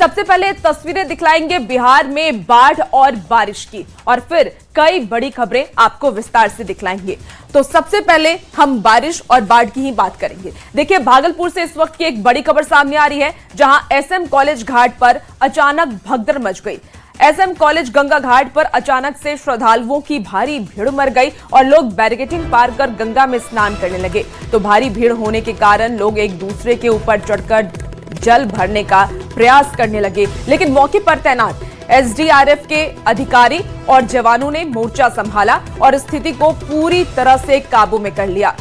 सबसे पहले तस्वीरें दिखलाएंगे बिहार में बाढ़ और बारिश की, और फिर कई बड़ी खबरें आपको विस्तार से दिखलाएंगे। तो सबसे पहले हम बारिश और बाढ़ की ही बात करेंगे। देखिए, भागलपुर से इस वक्त की एक बड़ी खबर सामने आ रही है, जहां एसएम कॉलेज घाट पर अचानक भगदड़ मच गई। एसएम कॉलेज गंगा घाट पर अचानक से श्रद्धालुओं की भारी भीड़ उमड़ गई और लोग बैरिकेडिंग पार कर गंगा में स्नान करने लगे। तो भारी भीड़ होने के कारण लोग एक दूसरे के ऊपर चढ़कर जल भरने का प्रयास करने लगे, लेकिन मौके पर तैनात एसडीआरएफ के अधिकारी और जवानों ने मोर्चा संभाला और स्थिति को पूरी तरह से काबू में कर लिया।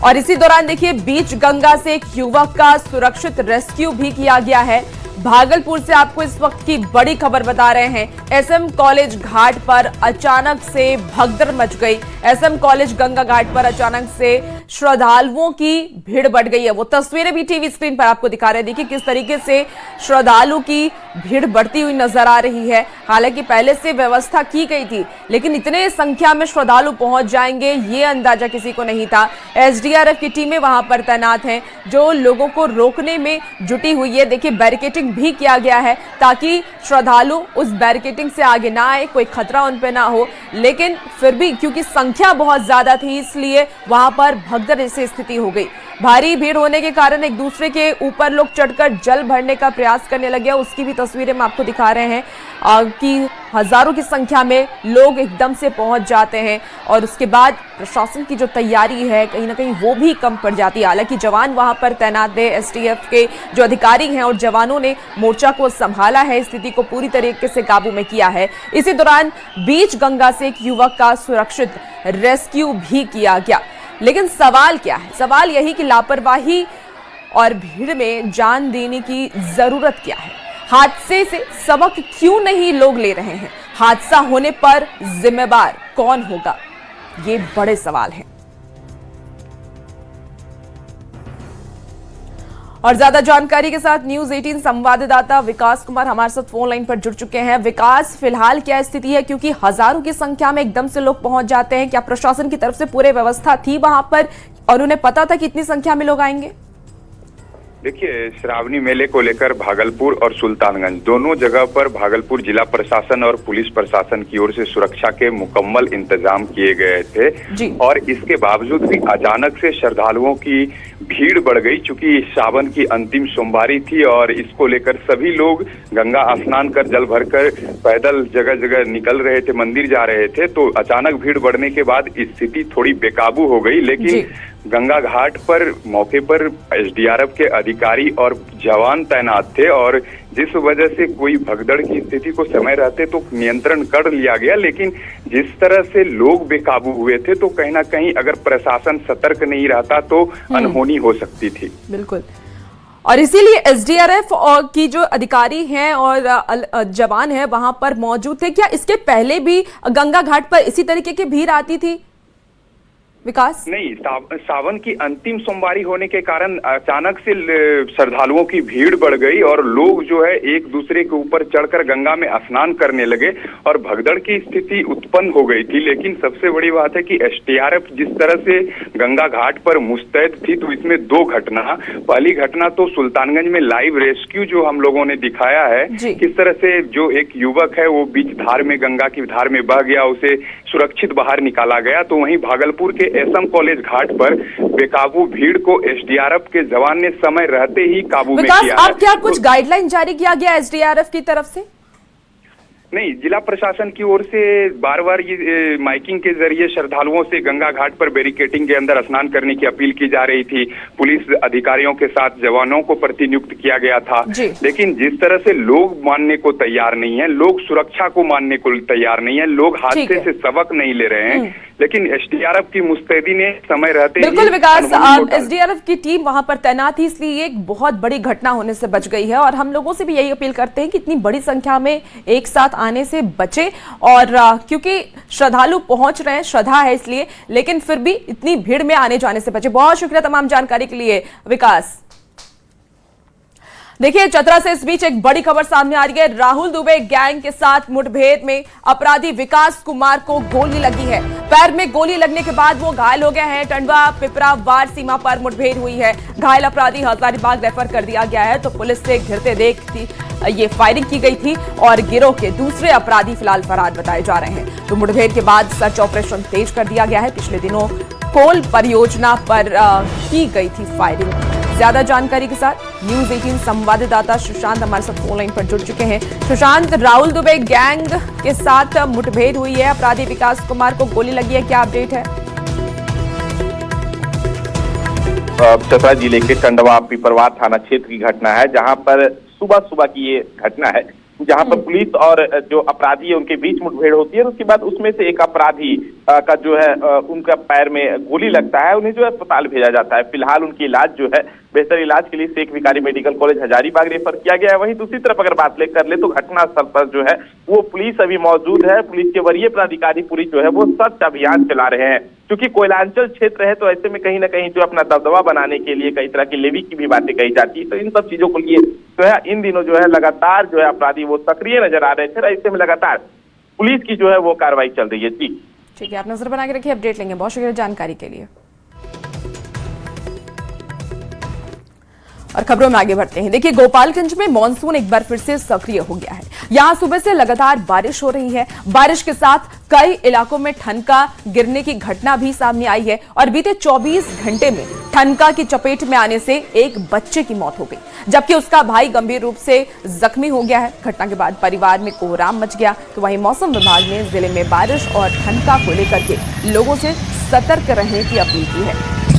और इसी दौरान देखिए, बीच गंगा से एक युवक का सुरक्षित रेस्क्यू भी किया गया है। भागलपुर से आपको इस वक्त की बड़ी खबर बता रहे हैं। एसएम कॉलेज घाट पर अचानक से भगदड़ मच गई। एसएम कॉलेज गंगा घाट पर अचानक से श्रद्धालुओं की भीड़ बढ़ गई है। वो तस्वीरें भी टीवी स्क्रीन पर आपको दिखा रहे हैं। देखिए किस तरीके से श्रद्धालु की भीड़ बढ़ती हुई नजर आ रही है। हालांकि पहले से व्यवस्था की गई थी, लेकिन इतने संख्या में श्रद्धालु पहुंच जाएंगे ये अंदाजा किसी को नहीं था। एसडीआरएफ की टीमें वहां पर तैनात हैं, जो लोगों को रोकने में जुटी हुई है। देखिए, बैरिकेडिंग भी किया गया है ताकि श्रद्धालु उस बैरिकेडिंग से आगे ना आए, कोई खतरा उन पे ना हो। लेकिन फिर भी क्योंकि संख्या बहुत ज्यादा थी, इसलिए वहां पर भगदड़ जैसी स्थिति हो गई। भारी भीड़ होने के कारण एक दूसरे के ऊपर लोग चढ़कर जल भरने का प्रयास करने लगे। उसकी भी तस्वीरें हम आपको दिखा रहे हैं कि हजारों की संख्या में लोग एकदम से पहुंच जाते हैं और उसके बाद प्रशासन की जो तैयारी है कहीं ना कहीं वो भी कम पड़ जाती है। हालांकि जवान वहां पर तैनात है, एसटीएफ के जो अधिकारी हैं और जवानों ने मोर्चा को संभाला है, स्थिति को पूरी तरीके से काबू में किया है। इसी दौरान बीच गंगा से एक युवक का सुरक्षित रेस्क्यू भी किया गया। लेकिन सवाल क्या है? सवाल यही कि लापरवाही और भीड़ में जान देने की जरूरत क्या है? हादसे से सबक क्यों नहीं लोग ले रहे हैं? हादसा होने पर जिम्मेदार कौन होगा? ये बड़े सवाल हैं। और ज्यादा जानकारी के साथ न्यूज 18 संवाददाता विकास कुमार हमारे साथ फोन लाइन पर जुड़ चुके हैं। विकास, फिलहाल क्या स्थिति है? क्योंकि हजारों की संख्या में एकदम से लोग पहुंच जाते हैं। क्या प्रशासन की तरफ से पूरी व्यवस्था थी वहां पर और उन्हें पता था कि इतनी संख्या में लोग आएंगे? देखिए, श्रावणी मेले को लेकर भागलपुर और सुल्तानगंज दोनों जगह पर भागलपुर जिला प्रशासन और पुलिस प्रशासन की ओर से सुरक्षा के मुकम्मल इंतजाम किए गए थे। और इसके बावजूद भी अचानक से श्रद्धालुओं की भीड़ बढ़ गई। चूंकि सावन की अंतिम सोमवारी थी और इसको लेकर सभी लोग गंगा स्नान कर जल भरकर पैदल जगह जगह निकल रहे थे, मंदिर जा रहे थे। तो अचानक भीड़ बढ़ने के बाद स्थिति थोड़ी बेकाबू हो गई। लेकिन गंगा घाट पर मौके पर एसडीआरएफ के अधिकारी और जवान तैनात थे और जिस वजह से कोई भगदड़ की स्थिति को समय रहते तो नियंत्रण कर लिया गया। लेकिन जिस तरह से लोग बेकाबू हुए थे, तो कहीं ना कहीं अगर प्रशासन सतर्क नहीं रहता तो अनहोनी हो सकती थी। बिल्कुल, और इसीलिए एसडीआरएफ और की जो अधिकारी हैं और जवान हैं वहां पर मौजूद थे। क्या इसके पहले भी गंगा घाट पर इसी तरीके की भीड़ आती थी विकास? नहीं, सावन की अंतिम सोमवारी होने के कारण अचानक से श्रद्धालुओं की भीड़ बढ़ गई और लोग जो है एक दूसरे के ऊपर चढ़कर गंगा में स्नान करने लगे और भगदड़ की स्थिति उत्पन्न हो गई थी। लेकिन सबसे बड़ी बात है कि एसडीआरएफ जिस तरह से गंगा घाट पर मुस्तैद थी, तो इसमें दो घटना। पहली घटना तो सुल्तानगंज में लाइव रेस्क्यू जो हम लोगों ने दिखाया है, किस तरह से जो एक युवक है वो बीच धार में, गंगा की धार में बह गया, उसे सुरक्षित बाहर निकाला गया। तो वहीं भागलपुर के एसएम कॉलेज घाट पर बेकाबू भीड़ को एसडीआरएफ के जवान ने समय रहते ही काबू में किया है। अब क्या कुछ गाइडलाइन जारी किया गया एसडीआरएफ की तरफ से? नहीं, जिला प्रशासन की ओर से बार बार ये माइकिंग के जरिए श्रद्धालुओं से गंगा घाट पर बैरिकेडिंग के अंदर स्नान करने की अपील की जा रही थी। पुलिस अधिकारियों के साथ जवानों को प्रतिनियुक्त किया गया था। लेकिन जिस तरह से लोग मानने को तैयार नहीं है, लोग सुरक्षा को मानने को तैयार नहीं है, लोग हादसे से सबक नहीं ले रहे हैं। लेकिन एसडीआरएफ की मुस्तैदी ने समय रहते बिल्कुल विकास, एसडीआरएफ की टीम वहां पर तैनात थी, इसलिए एक बहुत बड़ी घटना होने से बच गई है। और हम लोगों से भी यही अपील करते हैं कि इतनी बड़ी संख्या में एक साथ आने से बचे। और क्योंकि श्रद्धालु पहुंच रहे हैं, श्रद्धा है इसलिए, लेकिन फिर भी इतनी भीड़ में आने जाने से बचे। बहुत शुक्रिया तमाम जानकारी के लिए विकास। देखिए चतरा से इस बीच एक बड़ी खबर सामने आ रही है। राहुल दुबे गैंग के साथ मुठभेड़ में अपराधी विकास कुमार को गोली लगी है। पैर में गोली लगने के बाद वो घायल हो गए हैं। टंडवा पिपरा वार सीमा पर मुठभेड़ हुई है। घायल अपराधी हजारीबाग रेफर कर दिया गया है। तो पुलिस से घिरते देख ये फायरिंग की गई थी और गिरोह के दूसरे अपराधी फिलहाल फरार बताए जा रहे हैं। तो मुठभेड़ के बाद सर्च ऑपरेशन तेज कर दिया गया है। पिछले दिनों कोल परियोजना पर की गई थी फायरिंग। ज्यादा जानकारी के साथ न्यूज 18 संवाददाता सुशांत हमारे साथ फोन लाइन पर जुड़ चुके हैं। सुशांत, राहुल दुबे गैंग के साथ मुठभेड़ हुई है, अपराधी विकास कुमार को गोली लगी है, क्या अपडेट है? चतरा जिले के टंडवा पिपरवार थाना क्षेत्र की घटना है, जहां पर सुबह की ये घटना है, जहां पर पुलिस और जो अपराधी है उनके बीच मुठभेड़ होती है। उसके बाद उसमें से एक अपराधी का जो है उनका पैर में गोली लगता है, उन्हें जो है अस्पताल भेजा जाता है। फिलहाल उनकी इलाज जो है बेहतर इलाज के लिए Sheikh Bhikhari medical college Hazaribagh refer किया गया है। वहीं दूसरी तरफ अगर बात कर ले तो घटनास्थल पर जो है वो पुलिस अभी मौजूद है। पुलिस के वरीय पदाधिकारी पूरी जो है वो सर्च अभियान चला रहे हैं, क्योंकि कोयलांचल क्षेत्र है तो ऐसे में कहीं ना कहीं जो अपना दबदबा बनाने के लिए कई तरह की लेवी की भी बातें कही जाती है। तो इन सब चीजों को लिए जो है इन दिनों जो है लगातार जो है अपराधी वो सक्रिय नजर आ रहे थे। ऐसे में लगातार पुलिस की जो है वो कार्रवाई चल रही है। जी ठीक है, आप नजर बना के रखिए, अपडेट लेंगे। बहुत शुक्रिया जानकारी के लिए। और खबरों में आगे बढ़ते हैं। देखिए गोपालगंज में मानसून एक बार फिर से सक्रिय हो गया है। यहां सुबह से लगातार बारिश हो रही है। बारिश के साथ कई इलाकों में ठनका गिरने की घटना भी सामने आई है और बीते 24 घंटे में ठनका की चपेट में आने से एक बच्चे की मौत हो गई, जबकि उसका भाई गंभीर रूप से जख्मी हो गया है। घटना के बाद परिवार में कोहराम मच गया। तो वहीं मौसम विभाग ने जिले में बारिश और ठनका को लेकर के लोगों से सतर्क रहने की अपील की है।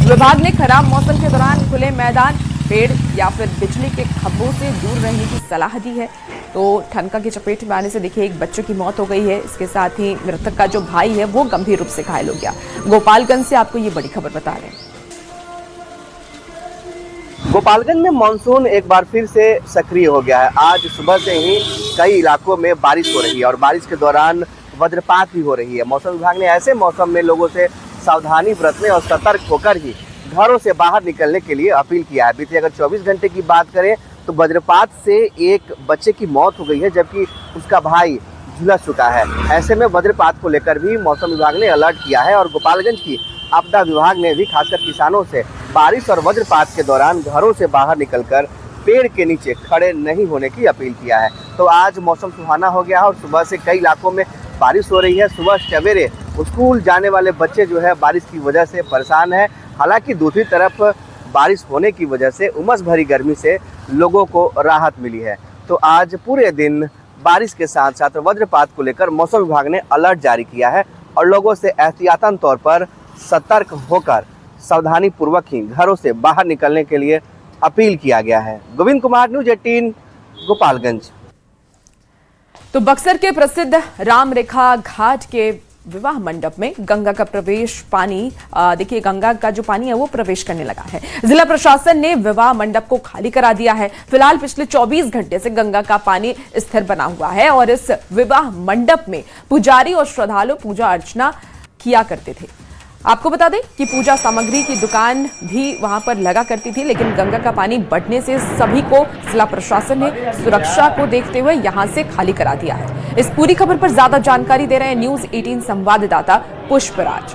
विभाग ने खराब मौसम के दौरान खुले मैदान, पेड़ या फिर बिजली के खंभों से दूर रहने की सलाह दी है। तो ठनका की चपेट में आने से देखिए एक बच्चे की मौत हो गई है। इसके साथ ही मृतक का जो भाई है वो गंभीर रूप से घायल हो गया। गोपालगंज से आपको ये बड़ी खबर बता रहे हैं। गोपालगंज में मानसून एक बार फिर से सक्रिय हो गया है। आज सुबह से ही कई इलाकों में बारिश हो रही है और बारिश के दौरान वज्रपात भी हो रही है। मौसम विभाग ने ऐसे मौसम में लोगों से सावधानी बरतने और सतर्क होकर ही घरों से बाहर निकलने के लिए अपील किया है। बीते अगर 24 घंटे की बात करें तो वज्रपात से एक बच्चे की मौत हो गई है, जबकि उसका भाई झुलस चुका है। ऐसे में वज्रपात को लेकर भी मौसम विभाग ने अलर्ट किया है और गोपालगंज की आपदा विभाग ने भी खासकर किसानों से बारिश और वज्रपात के दौरान घरों से बाहर निकलकर पेड़ के नीचे खड़े नहीं होने की अपील किया है। तो आज मौसम सुहाना हो गया है और सुबह से कई इलाकों में बारिश हो रही है। सुबह सवेरे स्कूल जाने वाले बच्चे जो है बारिश की वजह से परेशान है। हालांकि दूसरी तरफ बारिश होने की वजह से उमस भरी गर्मी से लोगों को राहत मिली है। तो आज पूरे दिन बारिश के साथ साथ वज्रपात को लेकर मौसम विभाग ने अलर्ट जारी किया है और लोगों से एहतियातन तौर पर सतर्क होकर सावधानी पूर्वक ही घरों से बाहर निकलने के लिए अपील किया गया है। गोविंद कुमार, न्यूज 18, गोपालगंज। तो बक्सर के प्रसिद्ध राम रेखा घाट के विवाह मंडप में गंगा का प्रवेश पानी, देखिए गंगा का जो पानी है वो प्रवेश करने लगा है। जिला प्रशासन ने विवाह मंडप को खाली करा दिया है। फिलहाल पिछले 24 घंटे से गंगा का पानी स्थिर बना हुआ है और इस विवाह मंडप में पुजारी और श्रद्धालु पूजा अर्चना किया करते थे। आपको बता दें कि पूजा सामग्री की दुकान भी वहां पर लगा करती थी, लेकिन गंगा का पानी बढ़ने से सभी को जिला प्रशासन ने सुरक्षा को देखते हुए यहां से खाली करा दिया है। इस पूरी खबर पर ज्यादा जानकारी दे रहे हैं न्यूज 18 संवाददाता पुष्पराज।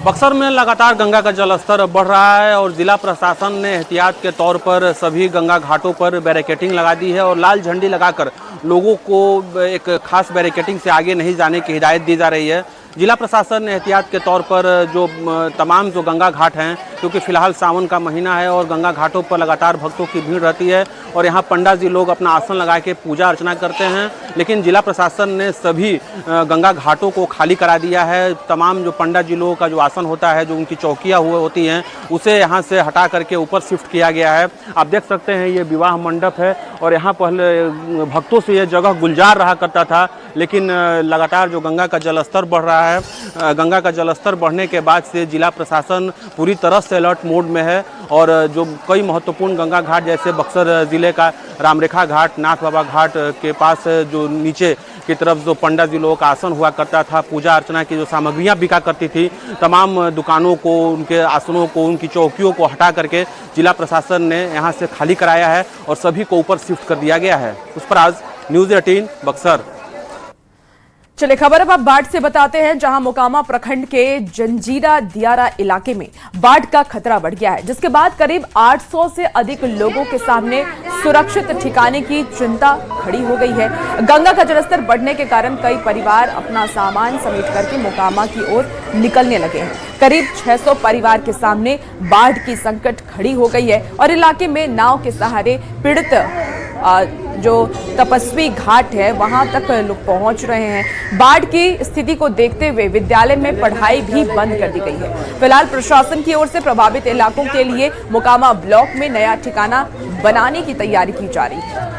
बक्सर में लगातार गंगा का जलस्तर बढ़ रहा है और जिला प्रशासन ने एहतियात के तौर पर सभी गंगा घाटों पर बैरिकेटिंग लगा दी है और लाल झंडी लगाकर लोगों को एक खास बैरिकेटिंग से आगे नहीं जाने की हिदायत दी जा रही है। जिला प्रशासन ने एहतियात के तौर पर जो तमाम जो गंगा घाट हैं, क्योंकि फिलहाल सावन का महीना है और गंगा घाटों पर लगातार भक्तों की भीड़ रहती है और यहाँ पंडा जी लोग अपना आसन लगा के पूजा अर्चना करते हैं, लेकिन जिला प्रशासन ने सभी गंगा घाटों को खाली करा दिया है। तमाम जो पंडा जी लोगों का जो आसन होता है, जो उनकी चौकियाँ होती हैं, उसे यहाँ से हटा करके ऊपर शिफ्ट किया गया है। आप देख सकते हैं ये विवाह मंडप है और यहाँ पहले भक्तों से ये जगह गुलजार रहा करता था, लेकिन लगातार जो गंगा का जलस्तर बढ़ रहा है, गंगा का जलस्तर बढ़ने के बाद से जिला प्रशासन पूरी तरह से अलर्ट मोड में है और जो कई महत्वपूर्ण गंगा घाट जैसे बक्सर जिले का रामरेखा घाट, नाथ बाबा घाट के पास जो नीचे की तरफ जो पंडित जी लोगों का आसन हुआ करता था, पूजा अर्चना की जो सामग्रियां बिका करती थी, तमाम दुकानों को, उनके आसनों को, उनकी चौकियों को हटा करके जिला प्रशासन ने यहाँ से खाली कराया है और सभी को ऊपर शिफ्ट कर दिया गया है। उस पर आज न्यूज़ 18 बक्सर। चलिए खबर अब बाढ़ से बताते हैं, जहां मोकामा प्रखंड के जंजीरा दियारा इलाके में बाढ़ का खतरा बढ़ गया है, जिसके बाद करीब 800 से अधिक लोगों के सामने सुरक्षित ठिकाने की चिंता खड़ी हो गई है। गंगा का जलस्तर बढ़ने के कारण कई परिवार अपना सामान समेट करके मोकामा की ओर निकलने लगे हैं। करीब 600 परिवार के सामने बाढ़ की संकट खड़ी हो गई है और इलाके में नाव के सहारे पीड़ित जो तपस्वी घाट है वहां तक लोग पहुंच रहे हैं। बाढ़ की स्थिति को देखते हुए विद्यालय में पढ़ाई भी बंद कर दी गई है। फिलहाल प्रशासन की ओर से प्रभावित इलाकों के लिए मोकामा ब्लॉक में नया ठिकाना बनाने की तैयारी की जा रही है।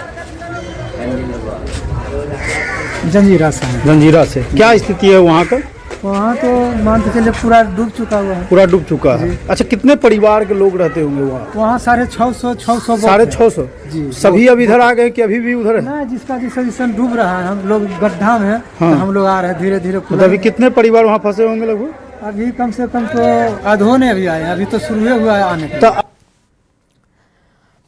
जंजीरा से क्या स्थिति है वहाँ का? वहाँ तो मान के चलिए पूरा डूब चुका हुआ है। पूरा डूब चुका है। अच्छा, कितने परिवार के लोग रहते होंगे वहाँ? वहाँ 650 650 जी। सभी अब इधर आ गए कि अभी भी उधर है? ना, जिसका जिसका डूब रहा है, हम लोग गड्ढा में है। हाँ। तो हम लोग आ रहे हैं धीरे धीरे। तो अभी कितने परिवार वहाँ फंसे होंगे लगभग? अभी कम से कम तो आधो ने अभी आए, अभी तो शुरू हुआ है आने का।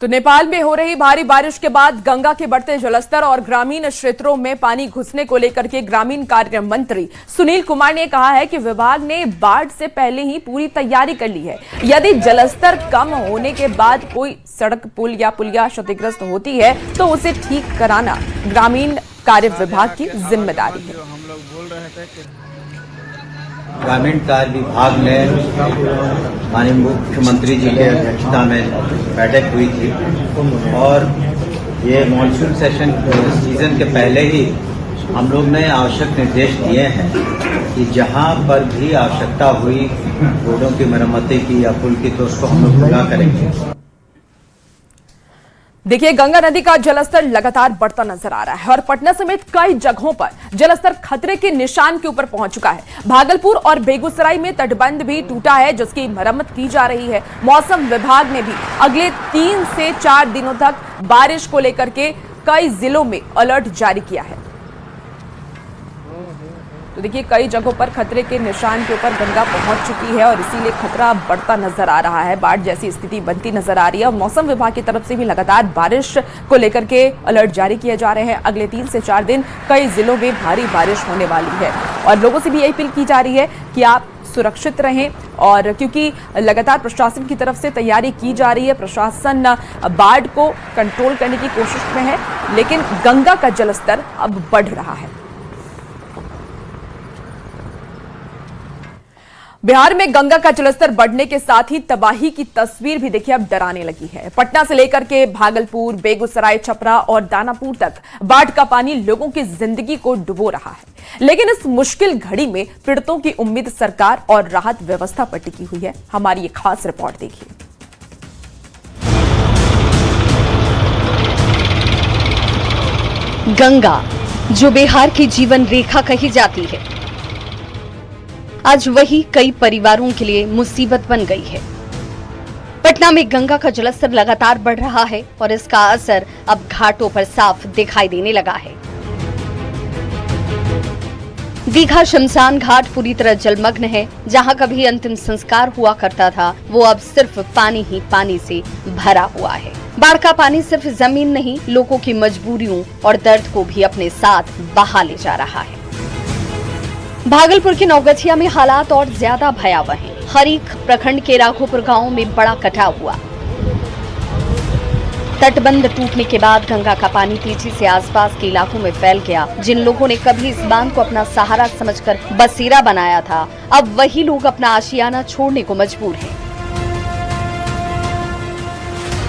तो नेपाल में हो रही भारी बारिश के बाद गंगा के बढ़ते जलस्तर और ग्रामीण क्षेत्रों में पानी घुसने को लेकर के ग्रामीण कार्य मंत्री सुनील कुमार ने कहा है कि विभाग ने बाढ़ से पहले ही पूरी तैयारी कर ली है। यदि जलस्तर कम होने के बाद कोई सड़क, पुल या पुलिया क्षतिग्रस्त होती है तो उसे ठीक कराना ग्रामीण कार्य विभाग की जिम्मेदारी है। ग्रामीण कार्य विभाग ने माननीय मुख्यमंत्री जी के अध्यक्षता में बैठक हुई थी और ये मॉनसून सीजन के पहले ही हम लोग ने आवश्यक निर्देश दिए हैं कि जहां पर भी आवश्यकता हुई रोडों की मरम्मती की या पुल की, तो उसको हम लोग पूरा करेंगे। देखिए, गंगा नदी का जलस्तर लगातार बढ़ता नजर आ रहा है और पटना समेत कई जगहों पर जलस्तर खतरे के निशान के ऊपर पहुंच चुका है। भागलपुर और बेगूसराय में तटबंध भी टूटा है, जिसकी मरम्मत की जा रही है। मौसम विभाग ने भी अगले 3 से 4 दिनों तक बारिश को लेकर के कई जिलों में अलर्ट जारी किया है। तो देखिए, कई जगहों पर खतरे के निशान के ऊपर गंगा पहुंच चुकी है और इसीलिए खतरा बढ़ता नजर आ रहा है। बाढ़ जैसी स्थिति बनती नजर आ रही है और मौसम विभाग की तरफ से भी लगातार बारिश को लेकर के अलर्ट जारी किए जा रहे हैं। अगले 3 से 4 दिन कई जिलों में भारी बारिश होने वाली है और लोगों से भी यही अपील की जा रही है कि आप सुरक्षित रहें। और क्योंकि लगातार प्रशासन की तरफ से तैयारी की जा रही है, प्रशासन बाढ़ को कंट्रोल करने की कोशिश में है, लेकिन गंगा का जलस्तर अब बढ़ रहा है। बिहार में गंगा का जलस्तर बढ़ने के साथ ही तबाही की तस्वीर भी देखिए अब डराने लगी है। पटना से लेकर के भागलपुर, बेगूसराय, छपरा और दानापुर तक बाढ़ का पानी लोगों की जिंदगी को डुबो रहा है। लेकिन इस मुश्किल घड़ी में पीड़ितों की उम्मीद सरकार और राहत व्यवस्था पर टिकी हुई है। हमारी ये खास रिपोर्ट देखिए। गंगा, जो बिहार की जीवन रेखा कही जाती है, आज वही कई परिवारों के लिए मुसीबत बन गई है। पटना में गंगा का जलस्तर लगातार बढ़ रहा है और इसका असर अब घाटों पर साफ दिखाई देने लगा है। दीघा शमशान घाट पूरी तरह जलमग्न है। जहां कभी अंतिम संस्कार हुआ करता था, वो अब सिर्फ पानी ही पानी से भरा हुआ है। बाढ़ का पानी सिर्फ जमीन नहीं, लोगों की मजबूरियों और दर्द को भी अपने साथ बहा ले जा रहा है। भागलपुर के नवगछिया में हालात और ज्यादा भयावह हैं। हरीख प्रखंड के राघोपुर गांव में बड़ा कटाव हुआ। तटबंध टूटने के बाद गंगा का पानी तेजी से आसपास के इलाकों में फैल गया। जिन लोगों ने कभी इस बांध को अपना सहारा समझकर बसेरा बनाया था, अब वही लोग अपना आशियाना छोड़ने को मजबूर हैं।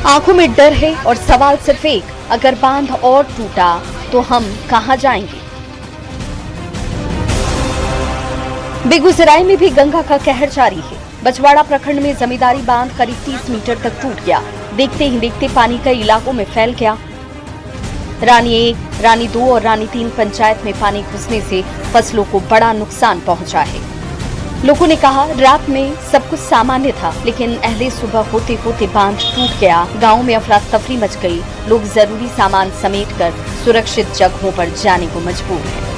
आंखों में डर है और सवाल सिर्फ एक, अगर बांध और टूटा तो हम कहां जाएंगे? बेगूसराय में भी गंगा का कहर जारी है। बछवाड़ा प्रखंड में जमींदारी बांध करीब 30 मीटर तक टूट गया। देखते ही देखते पानी कई इलाकों में फैल गया। रानी 1, रानी 2 और रानी 3 पंचायत में पानी घुसने से फसलों को बड़ा नुकसान पहुंचा है। लोगों ने कहा रात में सब कुछ सामान्य था, लेकिन अहले सुबह होते होते बांध टूट गया। गांव में अफरा तफरी मच गई। लोग जरूरी सामान समेटकर सुरक्षित जगहों पर जाने को मजबूर हैं।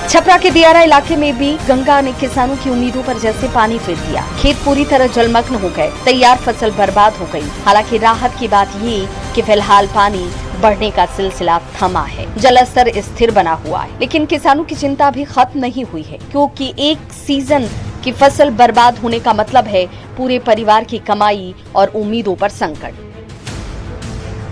छपरा के दियारा इलाके में भी गंगा ने किसानों की उम्मीदों पर जैसे पानी फेर दिया। खेत पूरी तरह जलमग्न हो गए, तैयार फसल बर्बाद हो गई। हालांकि राहत की बात ये कि फिलहाल पानी बढ़ने का सिलसिला थमा है, जलस्तर स्थिर बना हुआ है। लेकिन किसानों की चिंता भी खत्म नहीं हुई है, क्योंकि एक सीजन की फसल बर्बाद होने का मतलब है पूरे परिवार की कमाई और उम्मीदों पर संकट।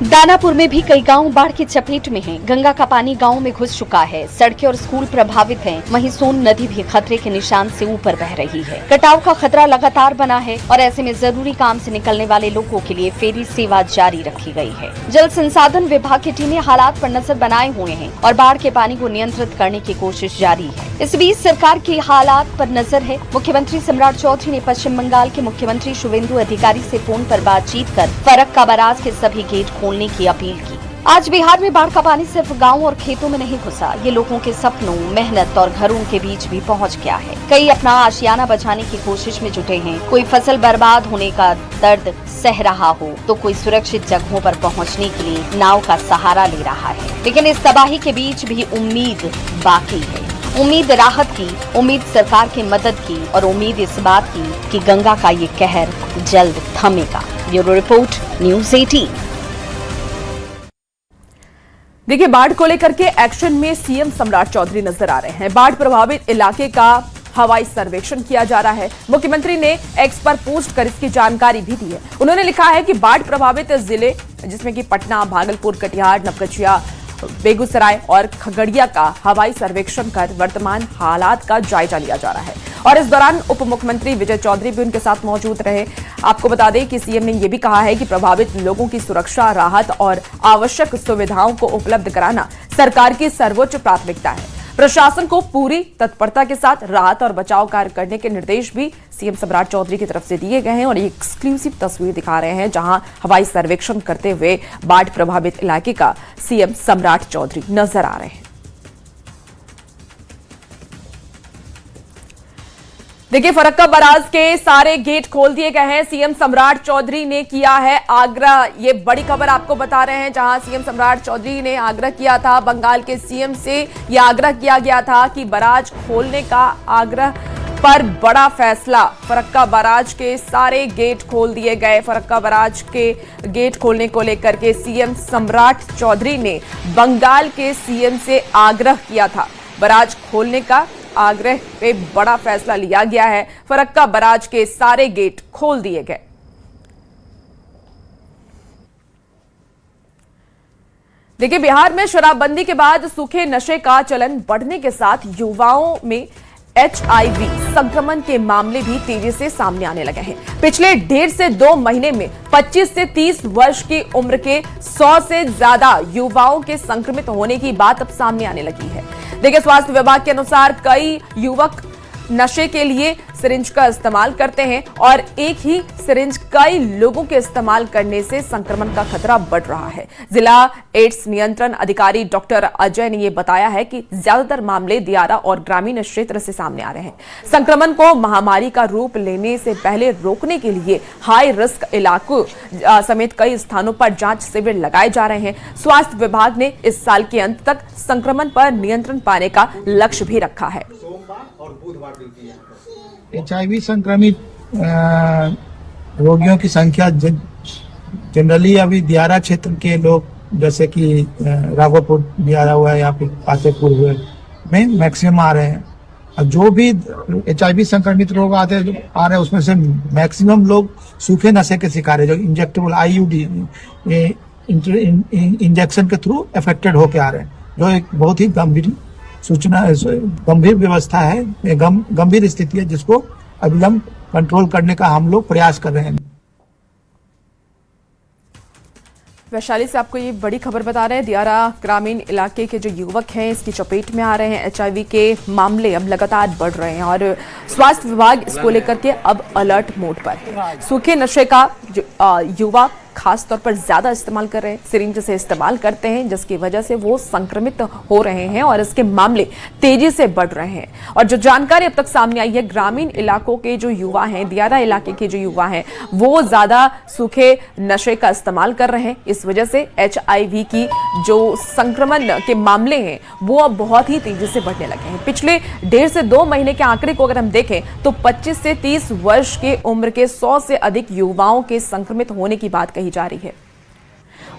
दानापुर में भी कई गांव बाढ़ की चपेट में हैं। गंगा का पानी गांव में घुस चुका है। सड़कें और स्कूल प्रभावित हैं। वहीं सोन नदी भी खतरे के निशान से ऊपर बह रही है। कटाव का खतरा लगातार बना है और ऐसे में जरूरी काम से निकलने वाले लोगों के लिए फेरी सेवा जारी रखी गई है। जल संसाधन विभाग की टीमें हालात पर नजर बनाए हुए हैं और बाढ़ के पानी को नियंत्रित करने की कोशिश जारी है। इस बीच सरकार की हालात पर नजर है। मुख्यमंत्री सम्राट चौधरी ने पश्चिम बंगाल के मुख्यमंत्री शुवेंदु अधिकारी से फोन पर बातचीत कर फरक्का बैराज के सभी गेट खोलने की अपील की। आज बिहार में बाढ़ का पानी सिर्फ गांव और खेतों में नहीं घुसा, ये लोगों के सपनों, मेहनत और घरों के बीच भी पहुंच गया है। कई अपना आशियाना बचाने की कोशिश में जुटे हैं। कोई फसल बर्बाद होने का दर्द सह रहा हो तो कोई सुरक्षित जगहों पर पहुंचने के लिए नाव का सहारा ले रहा है। लेकिन इस तबाही के बीच भी उम्मीद बाकी है। उम्मीद राहत की, उम्मीद सरकार की मदद की और उम्मीद इस बात की कि गंगा का ये कहर जल्द थमेगा। Bureau report, news 18। देखिए, बाढ़ को लेकर के एक्शन में सीएम सम्राट चौधरी नजर आ रहे हैं। बाढ़ प्रभावित इलाके का हवाई सर्वेक्षण किया जा रहा है। मुख्यमंत्री ने एक्स पर पोस्ट कर इसकी जानकारी भी दी है। उन्होंने लिखा है कि बाढ़ प्रभावित जिले जिसमें कि पटना, भागलपुर, कटिहार, नवगछिया, बेगूसराय और खगड़िया का हवाई सर्वेक्षण कर वर्तमान हालात का जायजा लिया जा रहा है। और इस दौरान उप मुख्यमंत्री विजय चौधरी भी उनके साथ मौजूद रहे। आपको बता दें कि सीएम ने यह भी कहा है कि प्रभावित लोगों की सुरक्षा, राहत और आवश्यक सुविधाओं को उपलब्ध कराना सरकार की सर्वोच्च प्राथमिकता है। प्रशासन को पूरी तत्परता के साथ राहत और बचाव कार्य करने के निर्देश भी सीएम सम्राट चौधरी की तरफ से दिए गए हैं। और ये एक्सक्लूसिव तस्वीर दिखा रहे हैं जहां हवाई सर्वेक्षण करते हुए बाढ़ प्रभावित इलाके का सीएम सम्राट चौधरी नजर आ रहे हैं। देखिए, फरक्का बैराज के सारे गेट खोल दिए गए हैं। सीएम सम्राट चौधरी ने किया है आग्रह। ये बड़ी खबर आपको बता रहे हैं, जहां सीएम सम्राट चौधरी ने आग्रह किया था। बंगाल के सीएम से यह आग्रह किया गया था कि बैराज खोलने का आग्रह पर बड़ा फैसला। फरक्का बैराज के सारे गेट खोल दिए गए। फरक्का बैराज के गेट खोलने को लेकर के सीएम सम्राट चौधरी ने बंगाल के सीएम से आग्रह किया था। बैराज खोलने का आग्रह पे बड़ा फैसला लिया गया है। फरक्का बैराज के सारे गेट खोल दिए गए। देखिए, बिहार में शराबबंदी के बाद सूखे नशे का चलन बढ़ने के साथ युवाओं में HIV संक्रमण के मामले भी तेजी से सामने आने लगे हैं। पिछले 1.5 से 2 महीने में 25 से 30 वर्ष की उम्र के 100 से ज्यादा युवाओं के संक्रमित होने की बात अब सामने आने लगी है। देखिए, स्वास्थ्य विभाग के अनुसार कई युवक नशे के लिए सिरिंज का इस्तेमाल करते हैं और एक ही सिरिंज कई लोगों के इस्तेमाल करने से संक्रमण का खतरा बढ़ रहा है। जिला एड्स नियंत्रण अधिकारी डॉक्टर अजय ने यह बताया है कि ज्यादातर मामले दियारा और ग्रामीण क्षेत्र से सामने आ रहे हैं। संक्रमण को महामारी का रूप लेने से पहले रोकने के लिए हाई रिस्क इलाकों समेत कई स्थानों पर जांच शिविर लगाए जा रहे हैं। स्वास्थ्य विभाग ने इस साल के अंत तक संक्रमण पर नियंत्रण पाने का लक्ष्य भी रखा है। HIV संक्रमित रोगियों की संख्या जनरली अभी दियारा क्षेत्र के लोग जैसे कि राघोपुर दियारा हुआ या फिर पातेपुर हुए में मैक्सिमम आ रहे हैं। और जो भी HIV संक्रमित लोग आ रहे हैं उसमें से मैक्सिमम लोग सूखे नशे के शिकार है, जो इंजेक्टेबल IUD इंजेक्शन के थ्रू अफेक्टेड होके आ रहे हैं, जो एक बहुत ही गंभीर व्यवस्था है, गंभीर स्थिति है, जिसको अविलंब कंट्रोल करने का हम लोग प्रयास कर रहे हैं। वैशाली से आपको ये बड़ी खबर बता रहे हैं। दियारा ग्रामीण इलाके के जो युवक हैं इसकी चपेट में आ रहे हैं। HIV के मामले अब लगातार बढ़ रहे हैं और स्वास्थ्य विभाग इसको लेकर के अब अलर्ट मोड पर है। सूखे नशे का युवा खास तौर पर ज्यादा इस्तेमाल कर रहे हैं, सिरिंज से इस्तेमाल करते हैं, जिसकी वजह से वो संक्रमित हो रहे हैं और इसके मामले तेजी से बढ़ रहे हैं। और जो जानकारी अब तक सामने आई है, ग्रामीण इलाकों के जो युवा हैं, दियारा इलाके के जो युवा हैं, वो ज्यादा सूखे नशे का इस्तेमाल कर रहे हैं। इस वजह से HIV की जो संक्रमण के मामले हैं वो अब बहुत ही तेजी से बढ़ने लगे हैं। पिछले 1.5 से 2 महीने के आंकड़े को अगर हम देखें तो 25 से 30 वर्ष के उम्र के 100 से अधिक युवाओं के संक्रमित होने की बात कही जा रही है।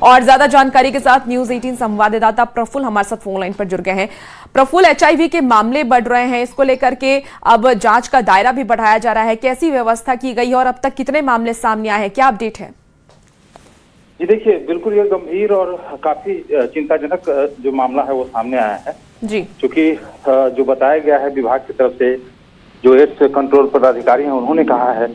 और ज्यादा जानकारी के साथ न्यूज़ 18 संवाददाता प्रफुल्ल हमारे साथ फोन लाइन पर जुड़ गए हैं। प्रफुल्ल, HIV के मामले बढ़ रहे हैं, इसको लेकर के अब जांच का दायरा भी बढ़ाया जा रहा है, कैसी व्यवस्था की गई है और अब तक कितने मामले सामने आए हैं, क्या अपडेट है? जी देखिए, बिल्कुल ये गंभीर और काफी चिंताजनक जो मामला है वो सामने आया है जी, क्योंकि जो बताया गया है विभाग की तरफ से, जो एड्स कंट्रोल पदाधिकारी हैं उन्होंने कहा है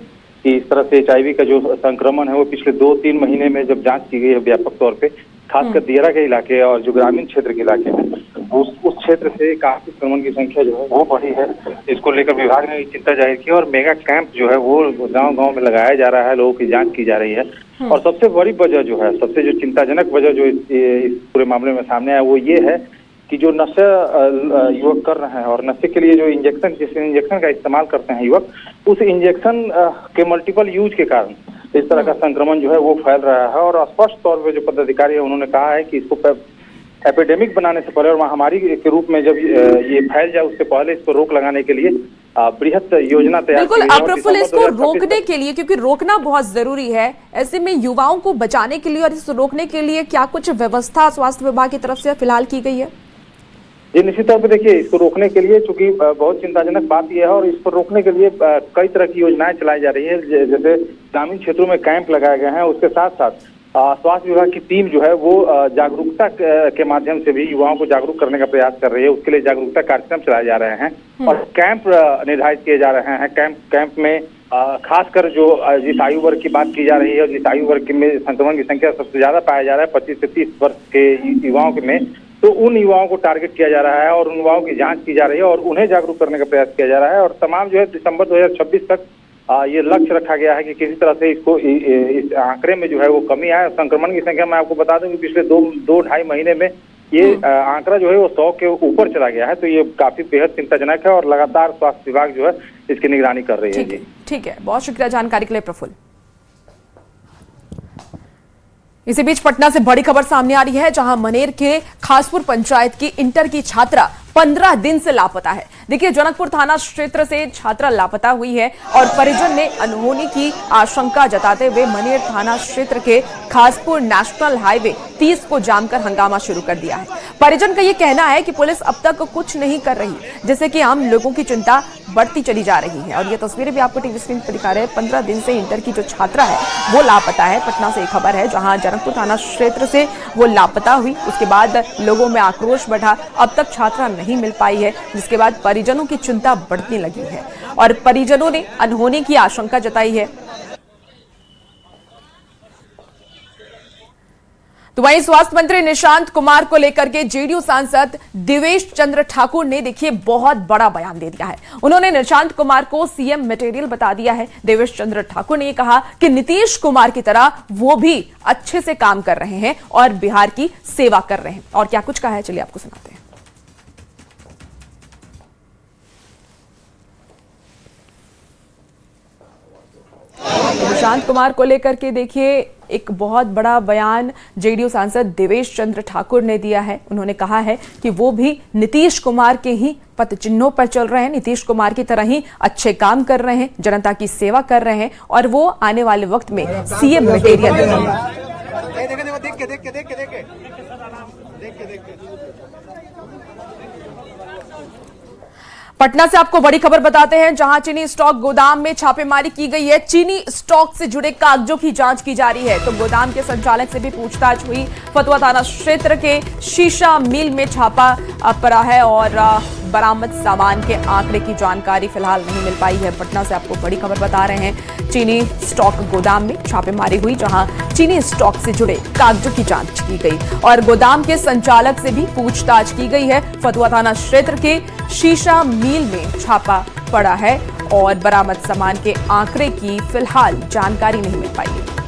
कि इस तरह से HIV का जो संक्रमण है वो पिछले 2-3 महीने में जब जांच की गई है व्यापक तौर पे, खासकर दियारा के इलाके और जो ग्रामीण क्षेत्र के इलाके हैं उस क्षेत्र से काफी संक्रमण की संख्या जो है वो बढ़ी है। इसको लेकर विभाग ने चिंता जाहिर की और मेगा कैंप जो है वो गांव-गांव में लगाया जा रहा है, लोगों की जांच की जा रही है। और सबसे बड़ी वजह जो है, सबसे जो चिंताजनक वजह जो इस पूरे मामले में सामने आया वो ये है कि जो नशा युवक कर रहे हैं और नशे के लिए जो जिस इंजेक्शन का इस्तेमाल करते हैं युवक, उस इंजेक्शन के मल्टीपल यूज के कारण इस तरह का संक्रमण जो है वो फैल रहा है। और स्पष्ट तौर पे जो पदाधिकारी है उन्होंने कहा है कि इसको एपिडेमिक बनाने से पहले और महामारी के रूप में जब ये फैल जाए उससे पहले इसको रोक लगाने के लिए बृहत योजना तैयार की गई है। बिल्कुल प्रफुल्ल, इसको रोकने के लिए, क्योंकि रोकना बहुत जरूरी है, ऐसे में युवाओं को बचाने के लिए और इसको रोकने के लिए क्या कुछ व्यवस्था स्वास्थ्य विभाग की तरफ से फिलहाल की गई है? जी निश्चित तौर पे देखिए, इसको रोकने के लिए चूंकि बहुत चिंताजनक बात यह है और इसको रोकने के लिए कई तरह की योजनाएं चलाई जा रही है। जैसे ग्रामीण क्षेत्रों में कैंप लगाए गए हैं, उसके साथ साथ स्वास्थ्य विभाग की टीम जो है वो जागरूकता के माध्यम से भी युवाओं को जागरूक करने का प्रयास कर रही है। उसके लिए जागरूकता कार्यक्रम चलाए जा रहे हैं और कैंप निर्धारित किए जा रहे हैं। कैंप में खासकर जो जिस आयु वर्ग की बात की जा रही है और जिस आयु वर्ग में संक्रमण की संख्या सबसे ज्यादा पाया जा रहा है 25 से 30 वर्ष के युवाओं में, तो उन युवाओं को टारगेट किया जा रहा है और उन युवाओं की जांच की जा रही है और उन्हें जागरूक करने का प्रयास किया जा रहा है। और तमाम जो है दिसंबर 2026 तक ये लक्ष्य रखा गया है कि किसी तरह से इसको इस आंकड़े में जो है वो कमी आए। संक्रमण की संख्या मैं आपको बता दूं कि पिछले 2-2.5 महीने में ये आंकड़ा जो है वो 100 के ऊपर चला गया है। तो ये काफी बेहद चिंताजनक है और लगातार स्वास्थ्य विभाग जो है इसकी निगरानी कर रही है। ठीक है, बहुत शुक्रिया जानकारी के लिए प्रफुल्ल। इसी बीच पटना से बड़ी खबर सामने आ रही है, जहां मनेर के खासपुर पंचायत की इंटर की छात्रा 15 दिन से लापता है। देखिए, जनकपुर थाना क्षेत्र से छात्रा लापता हुई है और परिजन ने अनहोनी की आशंका जताते हुए मनेर थाना क्षेत्र के खासपुर नेशनल हाईवे 30 को जाम कर हंगामा शुरू कर दिया है। परिजन का यह कहना है कि पुलिस अब तक कुछ नहीं कर रही, जिससे कि आम लोगों की चिंता बढ़ती चली जा रही है। और ये तस्वीरें भी आपको टीवी स्क्रीन पर दिखा रहे हैं। 15 दिन से इंटर की जो छात्रा है वो लापता है। पटना से एक खबर है, जहां जनकपुर थाना क्षेत्र से वो लापता हुई, उसके बाद लोगों में आक्रोश बढ़ा। अब तक छात्रा नहीं मिल पाई है, जिसके बाद परिजनों की चिंता बढ़ने लगी है और परिजनों ने अनहोनी की आशंका जताई है। तो वहीं स्वास्थ्य मंत्री निशांत कुमार को लेकर के जेडीयू सांसद देवेश चंद्र ठाकुर ने देखिए बहुत बड़ा बयान दे दिया है। उन्होंने निशांत कुमार को सीएम मटेरियल बता दिया है। देवेश चंद्र ठाकुर ने कहा कि नीतीश कुमार की तरह वो भी अच्छे से काम कर रहे हैं और बिहार की सेवा कर रहे हैं। और क्या कुछ कहा है, चलिए आपको सुनाते हैं। निशांत कुमार को लेकर के देखिए एक बहुत बड़ा बयान जेडीयू सांसद देवेश चंद्र ठाकुर ने दिया है। उन्होंने कहा है कि वो भी नीतीश कुमार के ही पथ चिन्हों पर चल रहे हैं, नीतीश कुमार की तरह ही अच्छे काम कर रहे हैं, जनता की सेवा कर रहे हैं और वो आने वाले वक्त में सीएम मटेरियल देंगे। पटना से आपको बड़ी खबर बताते हैं, जहां चीनी स्टॉक गोदाम में छापेमारी की गई है। चीनी स्टॉक से जुड़े कागजों की जांच की जा रही है। तो गोदाम के संचालक से भी पूछताछ हुई। फतुहा थाना क्षेत्र के शीशा मिल में छापा पड़ा है और बरामद सामान के आंकड़े की जानकारी फिलहाल नहीं मिल पाई है। पटना से आपको बड़ी खबर बता रहे हैं, चीनी स्टॉक गोदाम में छापेमारी हुई, जहां चीनी स्टॉक से जुड़े कागजों की जांच की गई और गोदाम के संचालक से भी पूछताछ की गई है। फतुहा थाना क्षेत्र के शीशा मिल में छापा पड़ा है और बरामद सामान के आंकड़े की फिलहाल जानकारी नहीं मिल पाई है।